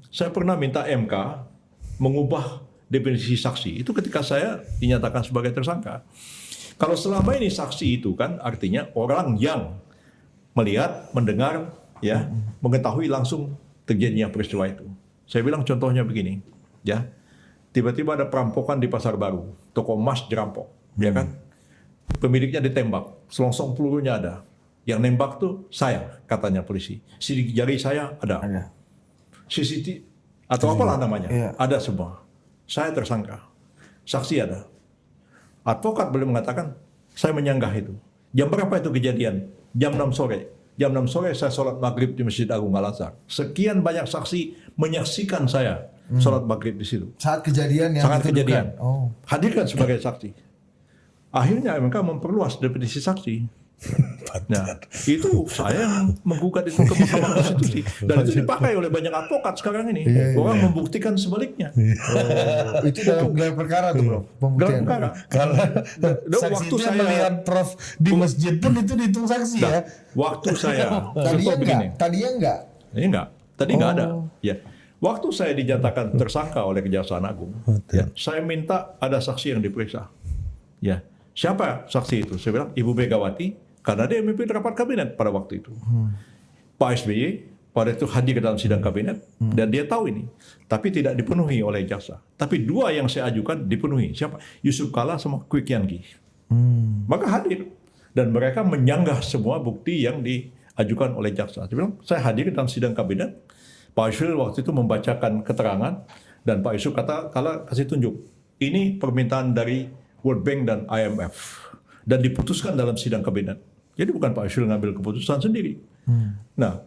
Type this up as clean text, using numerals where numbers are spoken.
Saya pernah minta MK mengubah definisi saksi. Itu ketika saya dinyatakan sebagai tersangka. Kalau selama ini saksi itu kan artinya orang yang melihat, mendengar, ya, mengetahui langsung terjadinya peristiwa itu. Saya bilang contohnya begini, ya. Tiba-tiba ada perampokan di Pasar Baru, toko emas dirampok, ya kan? Pemiliknya ditembak, selongsong pelurunya ada. Yang nembak tuh saya, katanya polisi. Sidik jari saya ada. CCTV atau apalah namanya, ada semua. Saya tersangka, saksi ada. Advokat boleh mengatakan, saya menyanggah itu. Jam berapa itu kejadian? Jam 6 sore. Jam 6 sore saya sholat maghrib di Masjid Agung Al-Azhar. Sekian banyak saksi menyaksikan saya sholat maghrib di situ. Saat kejadian yang Sangat kejadian. Oh. Hadirkan sebagai saksi. Akhirnya MK memperluas definisi saksi. Nah, itu saya yang menggugat itu ke Mahkamah Konstitusi. Dan itu dipakai oleh banyak advokat sekarang ini. Orang membuktikan sebaliknya. Itu dalam gelar perkara tuh, Bro. Gelar perkara. Karena waktu saksi saya melihat Prof di masjid pun itu dihitung saksi ya. Waktu saya Tadinya begini. enggak. Tadinya enggak. Ini enggak. Tadi enggak ada. Ya. Waktu saya dinyatakan tersangka oleh Kejaksaan Agung, ya, saya minta ada saksi yang diperiksa. Ya. Siapa saksi itu? Saya bilang Ibu Megawati, karena dia memimpin rapat kabinet pada waktu itu. Pak SBY pada itu hadir ke dalam sidang kabinet dan dia tahu ini, tapi tidak dipenuhi oleh jaksa. Tapi dua yang saya ajukan dipenuhi. Siapa? Yusuf Kalla sama Kwi Kian Gi. Maka hadir dan mereka menyanggah semua bukti yang diajukan oleh jaksa. Saya bilang, saya hadir dalam sidang kabinet. Pak Yusril waktu itu membacakan keterangan dan Pak Yusuf kata, Kalla kasih tunjuk. Ini permintaan dari World Bank dan IMF dan diputuskan dalam sidang kabinet. Jadi bukan Pak Yusril ngambil keputusan sendiri. Nah,